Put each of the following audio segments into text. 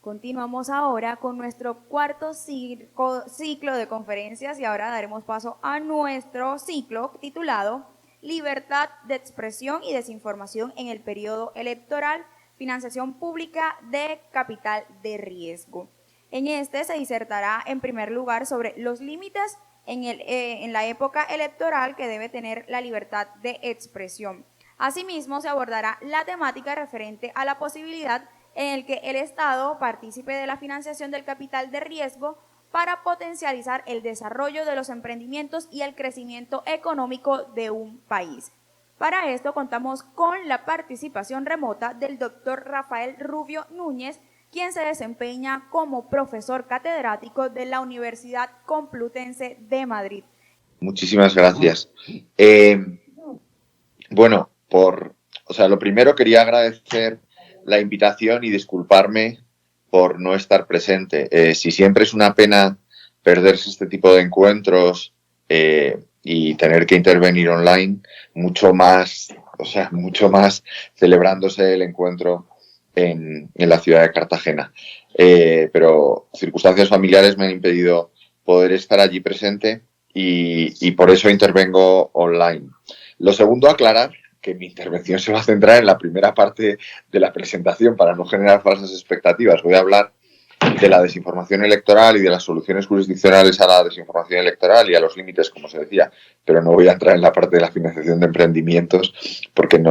Continuamos ahora con nuestro cuarto ciclo de conferencias y ahora daremos paso a nuestro ciclo titulado Libertad de expresión y desinformación en el periodo electoral, financiación pública de capital de riesgo. En este se disertará en primer lugar sobre los límites en la época electoral que debe tener la libertad de expresión. Asimismo, se abordará la temática referente a la posibilidad en el que el Estado participe de la financiación del capital de riesgo para potencializar el desarrollo de los emprendimientos y el crecimiento económico de un país. Para esto contamos con la participación remota del doctor Rafael Rubio Núñez, quien se desempeña como profesor catedrático de la Universidad Complutense de Madrid. Muchísimas gracias. Lo primero quería agradecer la invitación y disculparme por no estar presente. Si siempre es una pena perderse este tipo de encuentros y tener que intervenir online, mucho más celebrándose el encuentro en la ciudad de Cartagena. Pero circunstancias familiares me han impedido poder estar allí presente y por eso intervengo online. Lo segundo, aclarar que mi intervención se va a centrar en la primera parte de la presentación para no generar falsas expectativas. Voy a hablar de la desinformación electoral y de las soluciones jurisdiccionales a la desinformación electoral y a los límites, como se decía, pero no voy a entrar en la parte de la financiación de emprendimientos porque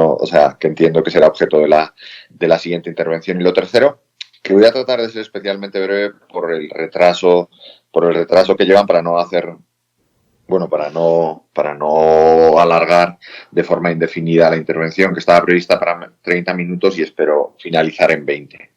que entiendo que será objeto de la siguiente intervención. Y lo tercero, que voy a tratar de ser especialmente breve por el retraso que llevan para no alargar de forma indefinida la intervención, que estaba prevista para 30 minutos y espero finalizar en 20.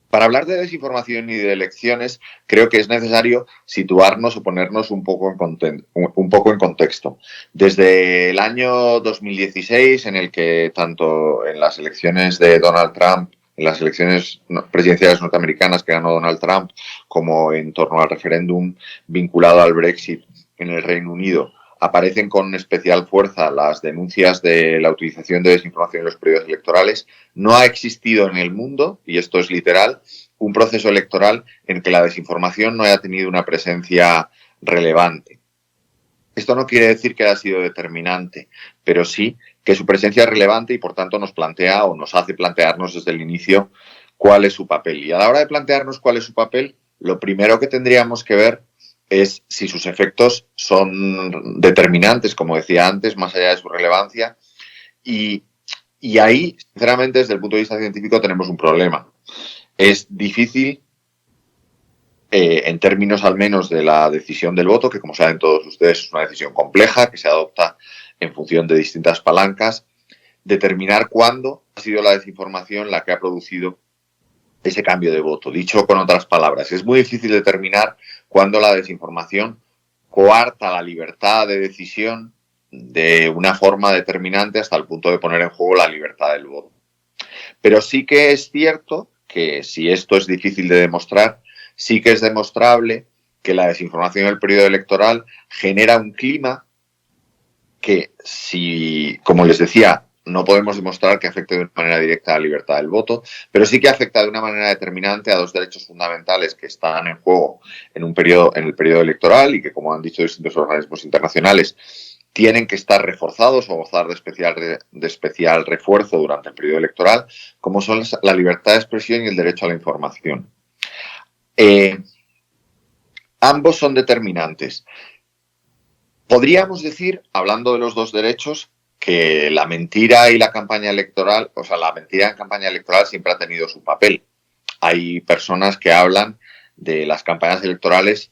Para hablar de desinformación y de elecciones, creo que es necesario situarnos o ponernos un poco en contexto. Desde el año 2016, en el que tanto en las elecciones de Donald Trump, en las elecciones presidenciales norteamericanas que ganó Donald Trump, como en torno al referéndum vinculado al Brexit en el Reino Unido, aparecen con especial fuerza las denuncias de la utilización de desinformación en los periodos electorales. No ha existido en el mundo, y esto es literal, un proceso electoral en que la desinformación no haya tenido una presencia relevante. Esto no quiere decir que haya sido determinante, pero sí que su presencia es relevante y por tanto nos plantea o nos hace plantearnos desde el inicio cuál es su papel. Y a la hora de plantearnos cuál es su papel, lo primero que tendríamos que ver es si sus efectos son determinantes, como decía antes, más allá de su relevancia. Y ahí, sinceramente, desde el punto de vista científico tenemos un problema. Es difícil, en términos al menos de la decisión del voto, que como saben todos ustedes es una decisión compleja, que se adopta en función de distintas palancas, determinar cuándo ha sido la desinformación la que ha producido ese cambio de voto. Dicho con otras palabras, es muy difícil determinar cuándo la desinformación coarta la libertad de decisión de una forma determinante hasta el punto de poner en juego la libertad del voto. Pero sí que es cierto que, si esto es difícil de demostrar, sí que es demostrable que la desinformación en el periodo electoral genera un clima que, si, como les decía, no podemos demostrar que afecte de una manera directa a la libertad del voto, pero sí que afecta de una manera determinante a dos derechos fundamentales que están en juego en el periodo electoral y que, como han dicho distintos organismos internacionales, tienen que estar reforzados o gozar de especial refuerzo durante el periodo electoral, como son la libertad de expresión y el derecho a la información. Ambos son determinantes. Podríamos decir, hablando de los dos derechos, que la mentira y la campaña electoral, la mentira en campaña electoral siempre ha tenido su papel. Hay personas que hablan de las campañas electorales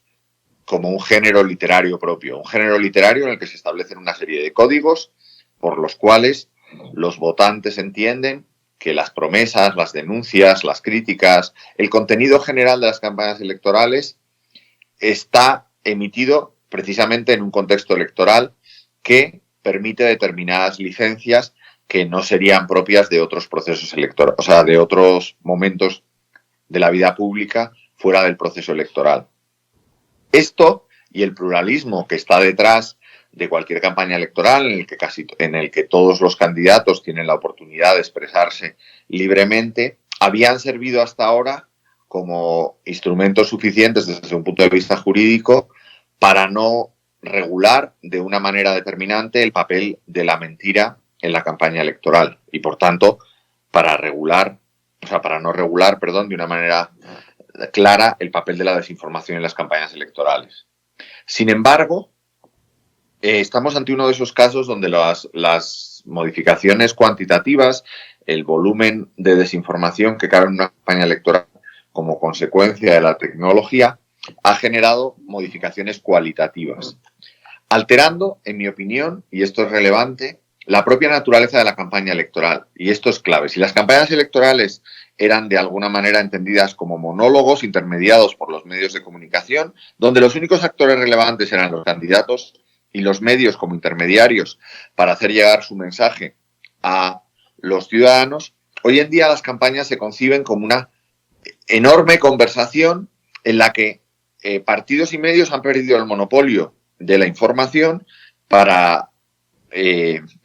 como un género literario propio, un género literario en el que se establecen una serie de códigos por los cuales los votantes entienden que las promesas, las denuncias, las críticas, el contenido general de las campañas electorales está emitido precisamente en un contexto electoral que permite determinadas licencias que no serían propias de otros procesos electorales, de otros momentos de la vida pública fuera del proceso electoral. Esto y el pluralismo que está detrás de cualquier campaña electoral, en el que todos los candidatos tienen la oportunidad de expresarse libremente, habían servido hasta ahora como instrumentos suficientes desde un punto de vista jurídico para no regular de una manera determinante el papel de la mentira en la campaña electoral y, por tanto, para no regular, de una manera clara el papel de la desinformación en las campañas electorales. Sin embargo, estamos ante uno de esos casos donde las modificaciones cuantitativas, el volumen de desinformación que cabe en una campaña electoral como consecuencia de la tecnología, ha generado modificaciones cualitativas, alterando, en mi opinión, y esto es relevante, la propia naturaleza de la campaña electoral. Y esto es clave. Si las campañas electorales eran de alguna manera entendidas como monólogos intermediados por los medios de comunicación, donde los únicos actores relevantes eran los candidatos y los medios como intermediarios para hacer llegar su mensaje a los ciudadanos, hoy en día las campañas se conciben como una enorme conversación en la que partidos y medios han perdido el monopolio de la información para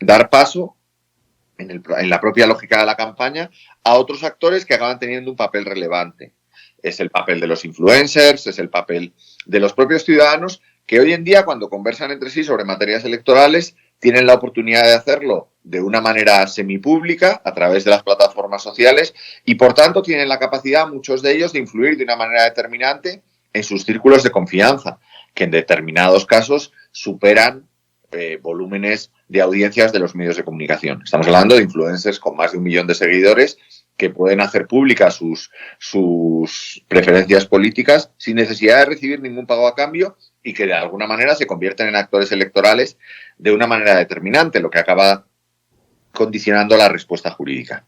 dar paso, en la propia lógica de la campaña, a otros actores que acaban teniendo un papel relevante. Es el papel de los influencers, es el papel de los propios ciudadanos, que hoy en día, cuando conversan entre sí sobre materias electorales, tienen la oportunidad de hacerlo de una manera semipública, a través de las plataformas sociales, y por tanto tienen la capacidad, muchos de ellos, de influir de una manera determinante en sus círculos de confianza, que en determinados casos superan volúmenes de audiencias de los medios de comunicación. Estamos hablando de influencers con más de 1 millón de seguidores que pueden hacer públicas sus preferencias políticas sin necesidad de recibir ningún pago a cambio y que de alguna manera se convierten en actores electorales de una manera determinante, lo que acaba condicionando la respuesta jurídica.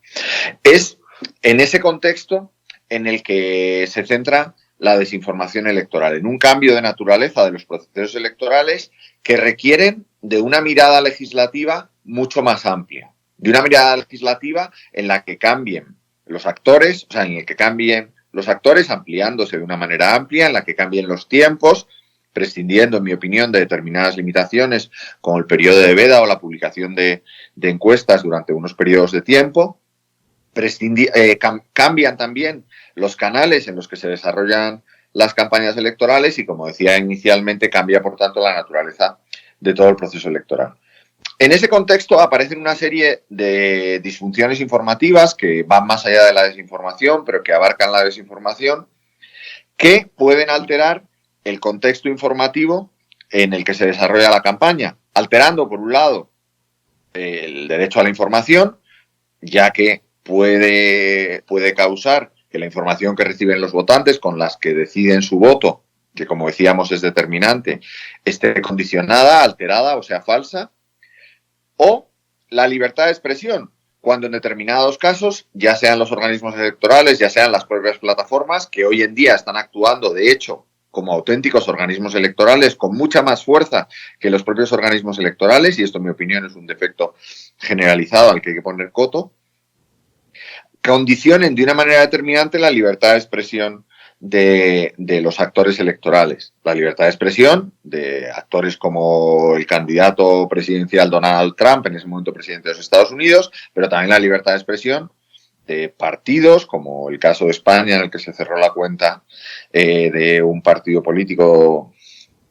Es en ese contexto en el que se centra la desinformación electoral, en un cambio de naturaleza de los procesos electorales que requieren de una mirada legislativa mucho más amplia, de una mirada legislativa en la que cambien los actores, ampliándose de una manera amplia, en la que cambien los tiempos, prescindiendo, en mi opinión, de determinadas limitaciones como el periodo de veda o la publicación de encuestas durante unos periodos de tiempo. Cambian también los canales en los que se desarrollan las campañas electorales y, como decía inicialmente, cambia, por tanto, la naturaleza de todo el proceso electoral. En ese contexto aparecen una serie de disfunciones informativas que van más allá de la desinformación, pero que abarcan la desinformación, que pueden alterar el contexto informativo en el que se desarrolla la campaña, alterando, por un lado, el derecho a la información, ya que puede causar que la información que reciben los votantes, con las que deciden su voto, que como decíamos es determinante, esté condicionada, alterada o sea falsa, o la libertad de expresión, cuando en determinados casos, ya sean los organismos electorales, ya sean las propias plataformas, que hoy en día están actuando, de hecho, como auténticos organismos electorales con mucha más fuerza que los propios organismos electorales, y esto en mi opinión es un defecto generalizado al que hay que poner coto, condicionen de una manera determinante la libertad de expresión de los actores electorales. La libertad de expresión de actores como el candidato presidencial Donald Trump, en ese momento presidente de los Estados Unidos, pero también la libertad de expresión de partidos, como el caso de España, en el que se cerró la cuenta de un partido político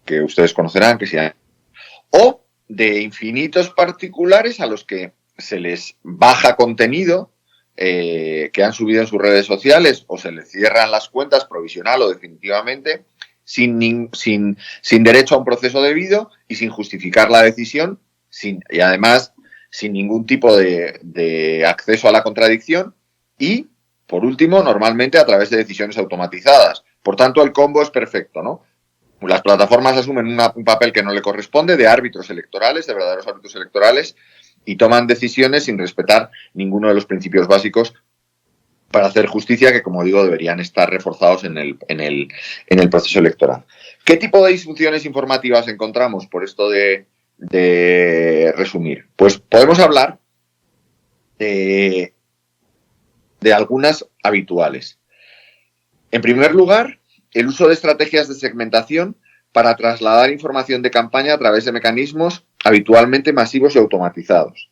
que ustedes conocerán, o de infinitos particulares a los que se les baja contenido que han subido en sus redes sociales o se les cierran las cuentas provisional o definitivamente sin derecho a un proceso debido y sin justificar la decisión y además sin ningún tipo de acceso a la contradicción y, por último, normalmente a través de decisiones automatizadas. Por tanto, el combo es perfecto, ¿no? Las plataformas asumen un papel que no le corresponde de árbitros electorales, de verdaderos árbitros electorales, y toman decisiones sin respetar ninguno de los principios básicos para hacer justicia que, como digo, deberían estar reforzados en el proceso electoral. ¿Qué tipo de disfunciones informativas encontramos por esto de resumir? Pues podemos hablar de algunas habituales. En primer lugar, el uso de estrategias de segmentación para trasladar información de campaña a través de mecanismos habitualmente masivos y automatizados.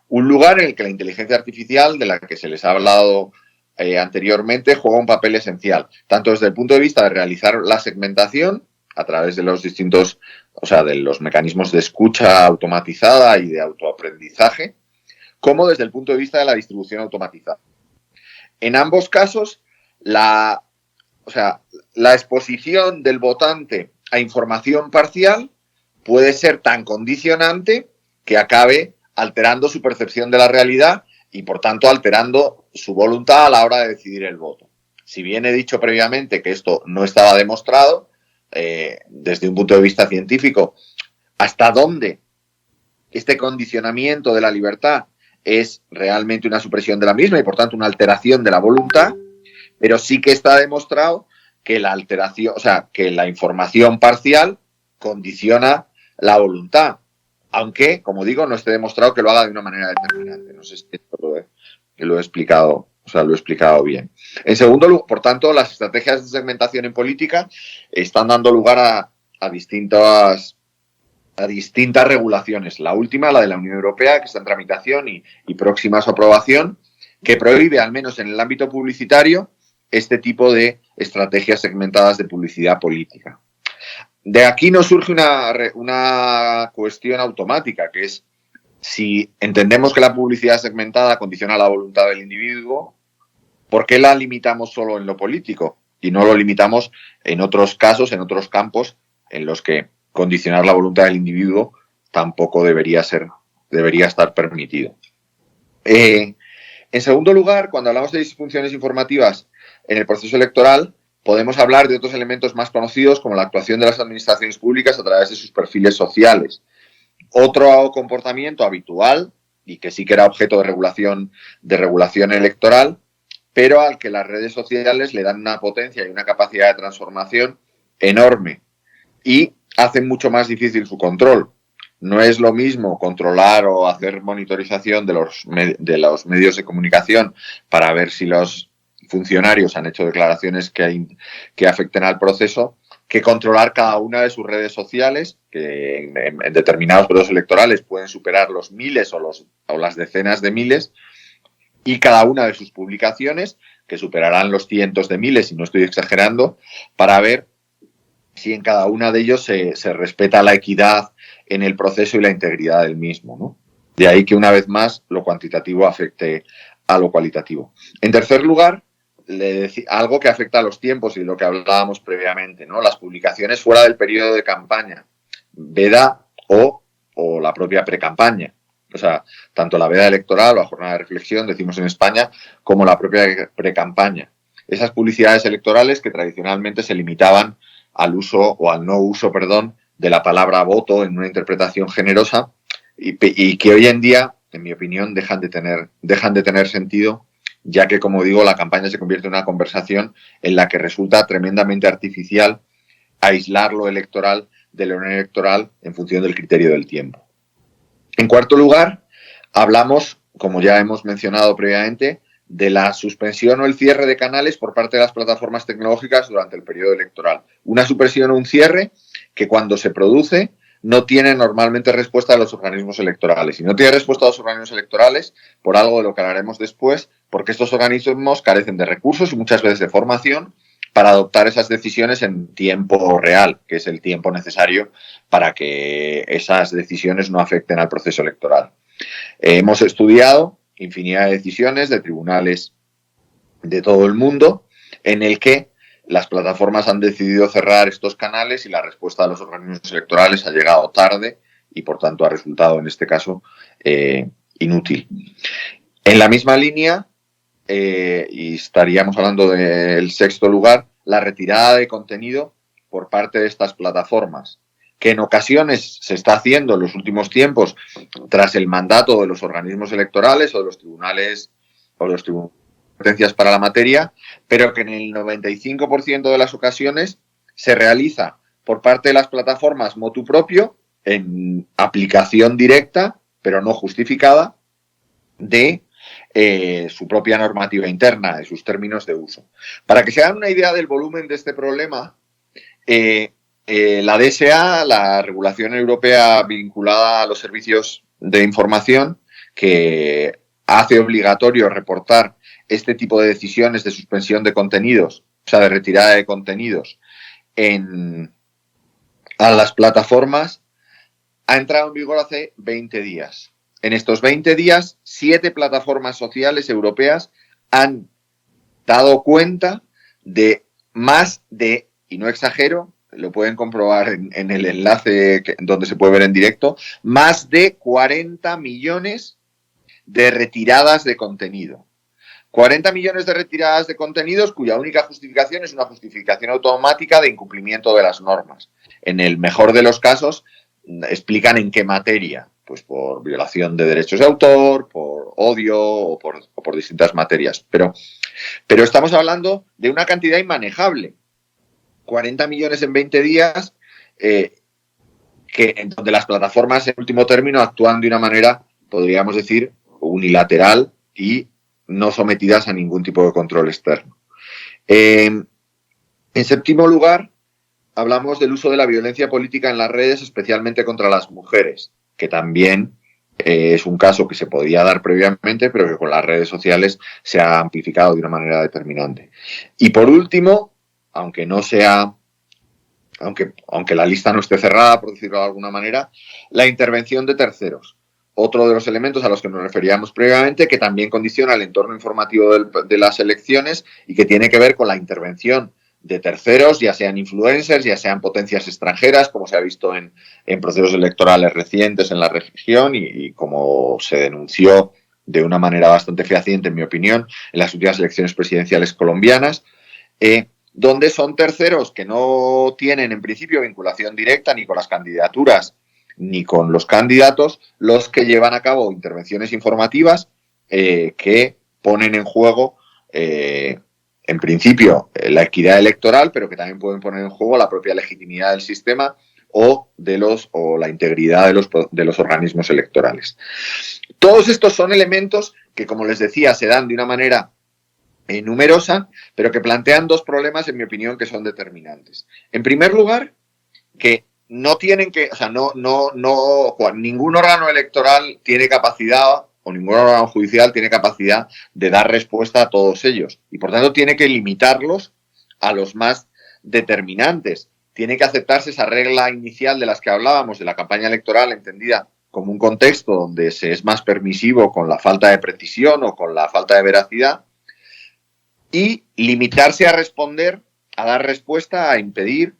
Un lugar en el que la inteligencia artificial, de la que se les ha hablado anteriormente, juega un papel esencial, tanto desde el punto de vista de realizar la segmentación a través de los distintos, o sea, de los mecanismos de escucha automatizada y de autoaprendizaje, como desde el punto de vista de la distribución automatizada. En ambos casos, la exposición del votante a información parcial puede ser tan condicionante que acabe alterando su percepción de la realidad y, por tanto, alterando su voluntad a la hora de decidir el voto. Si bien he dicho previamente que esto no estaba demostrado, desde un punto de vista científico, hasta dónde este condicionamiento de la libertad es realmente una supresión de la misma y, por tanto, una alteración de la voluntad, pero sí que está demostrado que la alteración, o sea, que la información parcial condiciona la voluntad, aunque, como digo, no esté demostrado que lo haga de una manera determinante. No sé si esto lo he explicado, o sea, lo he explicado bien. En segundo lugar, por tanto, las estrategias de segmentación en política están dando lugar a distintas regulaciones. La última, la de la Unión Europea, que está en tramitación y próxima a su aprobación, que prohíbe, al menos en el ámbito publicitario, este tipo de estrategias segmentadas de publicidad política. De aquí nos surge una cuestión automática, que es si entendemos que la publicidad segmentada condiciona la voluntad del individuo, ¿por qué la limitamos solo en lo político? Y no lo limitamos en otros casos, en otros campos en los que condicionar la voluntad del individuo tampoco debería estar permitido. En segundo lugar, cuando hablamos de disfunciones informativas en el proceso electoral, podemos hablar de otros elementos más conocidos como la actuación de las administraciones públicas a través de sus perfiles sociales. Otro comportamiento habitual y que sí que era objeto de regulación electoral, pero al que las redes sociales le dan una potencia y una capacidad de transformación enorme y hacen mucho más difícil su control. No es lo mismo controlar o hacer monitorización de los medios de comunicación para ver si los funcionarios han hecho declaraciones que afecten al proceso, que controlar cada una de sus redes sociales, que en determinados procesos electorales pueden superar los miles o las decenas de miles, y cada una de sus publicaciones, que superarán los cientos de miles, y no estoy exagerando, para ver si en cada una de ellos se respeta la equidad en el proceso y la integridad del mismo, ¿no? De ahí que, una vez más, lo cuantitativo afecte a lo cualitativo. En tercer lugar, algo que afecta a los tiempos y lo que hablábamos previamente, ¿no? Las publicaciones fuera del periodo de campaña, veda o la propia precampaña. O sea, tanto la veda electoral o la jornada de reflexión, decimos en España, como la propia precampaña. Esas publicidades electorales que tradicionalmente se limitaban al uso o al no uso, de la palabra voto en una interpretación generosa y que hoy en día, en mi opinión, dejan de tener sentido, ya que, como digo, la campaña se convierte en una conversación en la que resulta tremendamente artificial aislar lo electoral de lo no electoral en función del criterio del tiempo. En cuarto lugar, hablamos, como ya hemos mencionado previamente, de la suspensión o el cierre de canales por parte de las plataformas tecnológicas durante el periodo electoral. Una supresión o un cierre que, cuando se produce, no tiene normalmente respuesta de los organismos electorales. Y no tiene respuesta de los organismos electorales por algo de lo que hablaremos después, porque estos organismos carecen de recursos y muchas veces de formación para adoptar esas decisiones en tiempo real, que es el tiempo necesario para que esas decisiones no afecten al proceso electoral. Hemos estudiado infinidad de decisiones de tribunales de todo el mundo en el que las plataformas han decidido cerrar estos canales y la respuesta de los organismos electorales ha llegado tarde y, por tanto, ha resultado, en este caso, inútil. En la misma línea, y estaríamos hablando del sexto lugar, la retirada de contenido por parte de estas plataformas, que en ocasiones se está haciendo en los últimos tiempos tras el mandato de los organismos electorales o de los tribunales competencias para la materia, pero que en el 95% de las ocasiones se realiza por parte de las plataformas motu propio, en aplicación directa, pero no justificada, de su propia normativa interna, de sus términos de uso. Para que se hagan una idea del volumen de este problema, la DSA, la regulación europea vinculada a los servicios de información, que hace obligatorio reportar este tipo de decisiones de suspensión de contenidos, o sea, de retirada de contenidos a las plataformas, ha entrado en vigor hace 20 días. En estos 20 días, 7 plataformas sociales europeas han dado cuenta de más de, y no exagero, lo pueden comprobar en el enlace donde se puede ver en directo, más de 40 millones de retiradas de contenido. 40 millones de retiradas de contenidos cuya única justificación es una justificación automática de incumplimiento de las normas. En el mejor de los casos, explican en qué materia. Pues por violación de derechos de autor, por odio o por distintas materias. Pero estamos hablando de una cantidad inmanejable. 40 millones en 20 días, donde las plataformas en último término actúan de una manera, podríamos decir, unilateral y no sometidas a ningún tipo de control externo. En séptimo lugar, hablamos del uso de la violencia política en las redes, especialmente contra las mujeres, que también es un caso que se podía dar previamente, pero que con las redes sociales se ha amplificado de una manera determinante. Y por último, aunque la lista no esté cerrada, por decirlo de alguna manera, la intervención de terceros. Otro de los elementos a los que nos referíamos previamente, que también condiciona el entorno informativo de las elecciones y que tiene que ver con la intervención de terceros, ya sean influencers, ya sean potencias extranjeras, como se ha visto en procesos electorales recientes en la región y como se denunció de una manera bastante fehaciente, en mi opinión, en las últimas elecciones presidenciales colombianas, donde son terceros que no tienen en principio vinculación directa ni con las candidaturas ni con los candidatos, los que llevan a cabo intervenciones informativas que ponen en juego en principio la equidad electoral, pero que también pueden poner en juego la propia legitimidad del sistema o la integridad de los organismos electorales. Todos estos son elementos que, como les decía, se dan de una manera numerosa, pero que plantean dos problemas, en mi opinión, que son determinantes. En primer lugar, que no tienen que, o sea, ningún órgano electoral tiene capacidad o ningún órgano judicial tiene capacidad de dar respuesta a todos ellos y por tanto tiene que limitarlos a los más determinantes. Tiene que aceptarse esa regla inicial de las que hablábamos, de la campaña electoral entendida como un contexto donde se es más permisivo con la falta de precisión o con la falta de veracidad y limitarse a responder, a dar respuesta, a impedir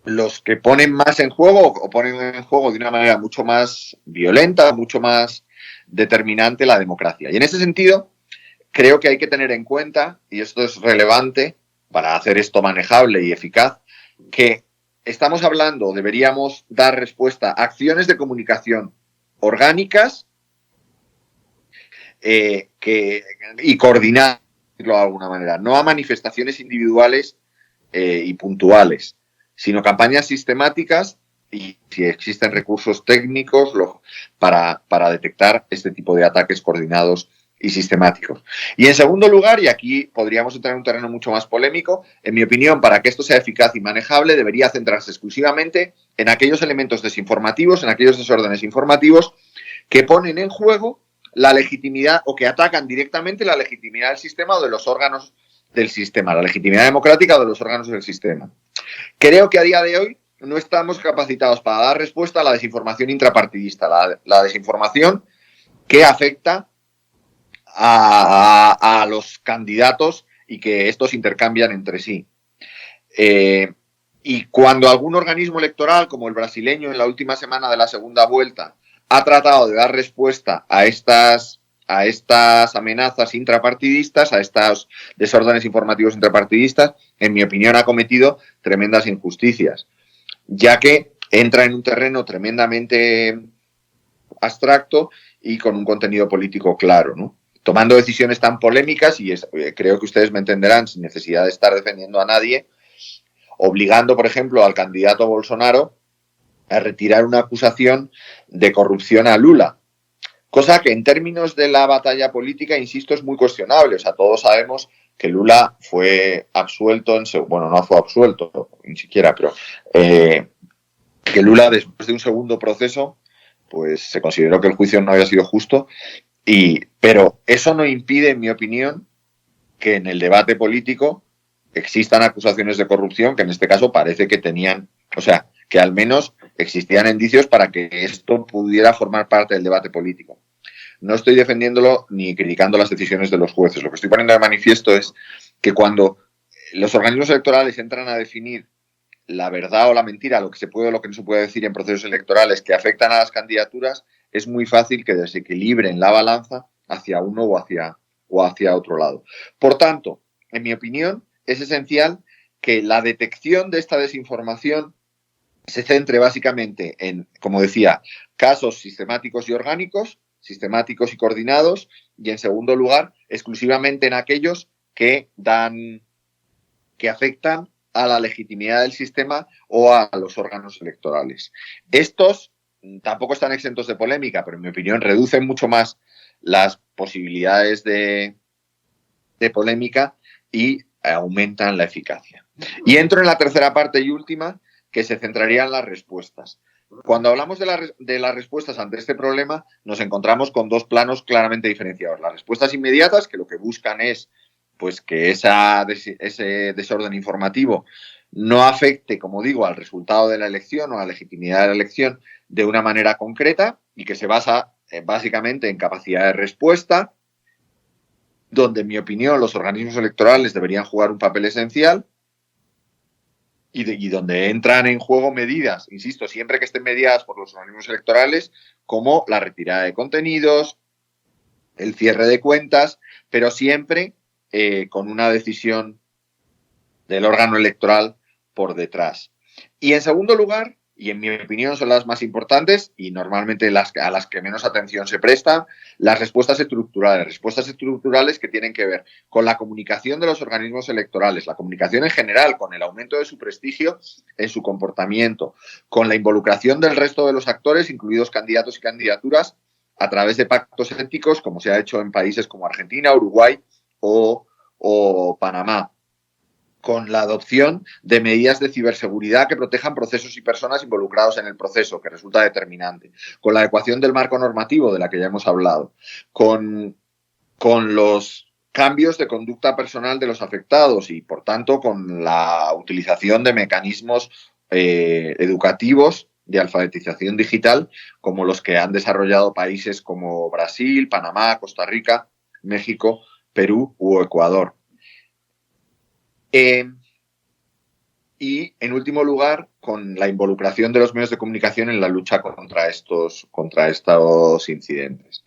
los que ponen más en juego o ponen en juego de una manera mucho más violenta, mucho más determinante la democracia. Y en ese sentido, creo que hay que tener en cuenta, y esto es relevante para hacer esto manejable y eficaz, que estamos hablando, deberíamos dar respuesta a acciones de comunicación orgánicas y coordinadas, de alguna manera, no a manifestaciones individuales y puntuales, sino campañas sistemáticas y si existen recursos técnicos para detectar este tipo de ataques coordinados y sistemáticos. Y en segundo lugar, y aquí podríamos entrar en un terreno mucho más polémico, en mi opinión, para que esto sea eficaz y manejable, debería centrarse exclusivamente en aquellos elementos desinformativos, en aquellos desórdenes informativos que ponen en juego la legitimidad o que atacan directamente la legitimidad del sistema o de los órganos del sistema, la legitimidad democrática o de los órganos del sistema. Creo que a día de hoy no estamos capacitados para dar respuesta a la desinformación intrapartidista, la desinformación que afecta a los candidatos y que estos intercambian entre sí. Y cuando algún organismo electoral, como el brasileño en la última semana de la segunda vuelta, ha tratado de dar respuesta a estas amenazas intrapartidistas, a estos desórdenes informativos intrapartidistas, en mi opinión ha cometido tremendas injusticias, ya que entra en un terreno tremendamente abstracto y con un contenido político claro, ¿no? Tomando decisiones tan polémicas, y creo que ustedes me entenderán sin necesidad de estar defendiendo a nadie, obligando, por ejemplo, al candidato Bolsonaro a retirar una acusación de corrupción a Lula, cosa que en términos de la batalla política, insisto, es muy cuestionable. O sea, todos sabemos que Lula fue absuelto, bueno, no fue absuelto, ni siquiera, pero que Lula, después de un segundo proceso, pues se consideró que el juicio no había sido justo Pero eso no impide, en mi opinión, que en el debate político existan acusaciones de corrupción que en este caso parece que tenían, o sea, que al menos existían indicios para que esto pudiera formar parte del debate político. No estoy defendiéndolo ni criticando las decisiones de los jueces. Lo que estoy poniendo de manifiesto es que cuando los organismos electorales entran a definir la verdad o la mentira, lo que se puede o lo que no se puede decir en procesos electorales que afectan a las candidaturas, es muy fácil que desequilibren la balanza hacia uno o hacia otro lado. Por tanto, en mi opinión, es esencial que la detección de esta desinformación se centre básicamente en, como decía, casos sistemáticos y orgánicos, sistemáticos y coordinados, y en segundo lugar, exclusivamente en aquellos que afectan a la legitimidad del sistema o a los órganos electorales. Estos tampoco están exentos de polémica, pero en mi opinión reducen mucho más las posibilidades de polémica y aumentan la eficacia. Y entro en la tercera parte y última, que se centraría en las respuestas. Cuando hablamos de las respuestas ante este problema, nos encontramos con dos planos claramente diferenciados. Las respuestas inmediatas, que lo que buscan es pues que ese desorden informativo no afecte, como digo, al resultado de la elección o a la legitimidad de la elección de una manera concreta y que se basa básicamente en capacidad de respuesta, donde, en mi opinión, los organismos electorales deberían jugar un papel esencial y donde entran en juego medidas, insisto, siempre que estén mediadas por los organismos electorales, como la retirada de contenidos, el cierre de cuentas, pero siempre con una decisión del órgano electoral por detrás. Y en segundo lugar, y en mi opinión son las más importantes y normalmente a las que menos atención se presta, las respuestas estructurales que tienen que ver con la comunicación de los organismos electorales, la comunicación en general, con el aumento de su prestigio en su comportamiento, con la involucración del resto de los actores, incluidos candidatos y candidaturas, a través de pactos éticos, como se ha hecho en países como Argentina, Uruguay o Panamá, con la adopción de medidas de ciberseguridad que protejan procesos y personas involucrados en el proceso, que resulta determinante, con la adecuación del marco normativo de la que ya hemos hablado, con los cambios de conducta personal de los afectados y, por tanto, con la utilización de mecanismos educativos de alfabetización digital, como los que han desarrollado países como Brasil, Panamá, Costa Rica, México, Perú u Ecuador. Y, en último lugar, con la involucración de los medios de comunicación en la lucha contra estos incidentes.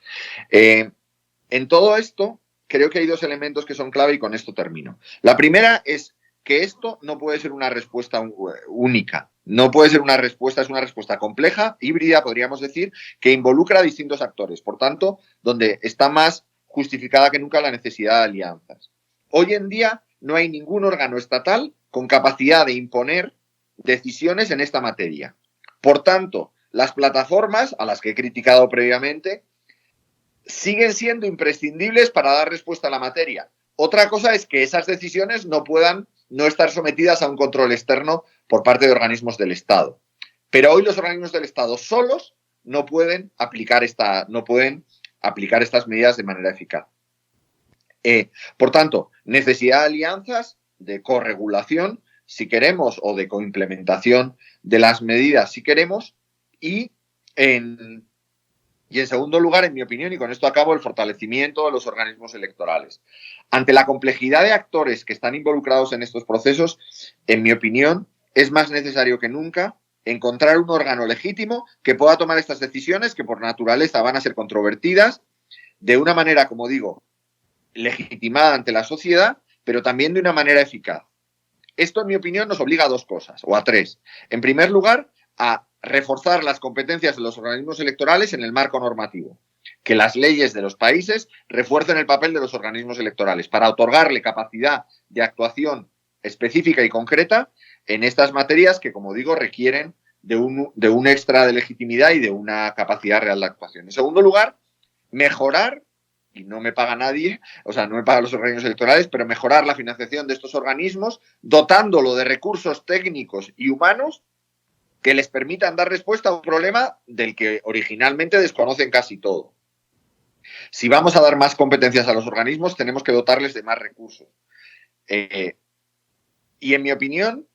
En todo esto, creo que hay dos elementos que son clave y con esto termino. La primera es que esto no puede ser una respuesta única. No puede ser una respuesta, es una respuesta compleja, híbrida, podríamos decir, que involucra a distintos actores. Por tanto, donde está más justificada que nunca la necesidad de alianzas. Hoy en día no hay ningún órgano estatal con capacidad de imponer decisiones en esta materia. Por tanto, las plataformas, a las que he criticado previamente, siguen siendo imprescindibles para dar respuesta a la materia. Otra cosa es que esas decisiones no puedan no estar sometidas a un control externo por parte de organismos del Estado. Pero hoy los organismos del Estado solos no pueden aplicar estas medidas de manera eficaz. Por tanto, necesidad de alianzas, de corregulación, si queremos, o de coimplementación de las medidas, si queremos, y en segundo lugar, en mi opinión, y con esto acabo, el fortalecimiento de los organismos electorales. Ante la complejidad de actores que están involucrados en estos procesos, en mi opinión, es más necesario que nunca encontrar un órgano legítimo que pueda tomar estas decisiones, que por naturaleza van a ser controvertidas, de una manera, como digo, legitimada ante la sociedad, pero también de una manera eficaz. Esto, en mi opinión, nos obliga a dos cosas, o a tres. En primer lugar, a reforzar las competencias de los organismos electorales en el marco normativo. Que las leyes de los países refuercen el papel de los organismos electorales para otorgarle capacidad de actuación específica y concreta en estas materias que, como digo, requieren de un extra de legitimidad y de una capacidad real de actuación. En segundo lugar, mejorar, y no me paga nadie, o sea, no me pagan los organismos electorales, pero mejorar la financiación de estos organismos, dotándolo de recursos técnicos y humanos que les permitan dar respuesta a un problema del que originalmente desconocen casi todo. Si vamos a dar más competencias a los organismos, tenemos que dotarles de más recursos. Y en mi opinión,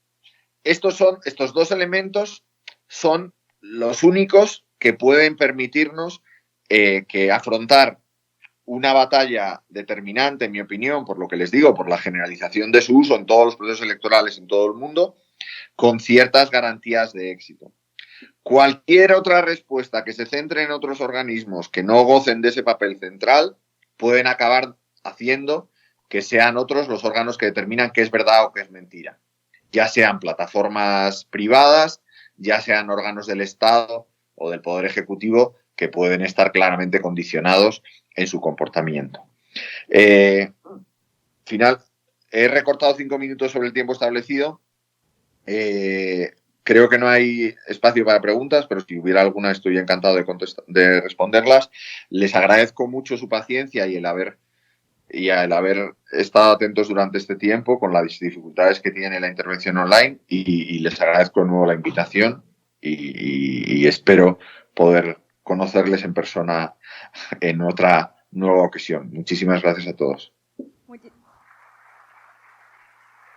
estos dos elementos son los únicos que pueden permitirnos que afrontar una batalla determinante, en mi opinión, por lo que les digo, por la generalización de su uso en todos los procesos electorales en todo el mundo, con ciertas garantías de éxito. Cualquier otra respuesta que se centre en otros organismos que no gocen de ese papel central pueden acabar haciendo que sean otros los órganos que determinan qué es verdad o qué es mentira. Ya sean plataformas privadas, ya sean órganos del Estado o del Poder Ejecutivo que pueden estar claramente condicionados en su comportamiento. Final, he recortado 5 minutos sobre el tiempo establecido. Creo que no hay espacio para preguntas, pero si hubiera alguna estoy encantado de responderlas. Les agradezco mucho su paciencia y el haber estado atentos durante este tiempo con las dificultades que tiene la intervención online y les agradezco de nuevo la invitación y espero poder conocerles en persona en otra nueva ocasión. Muchísimas gracias a todos.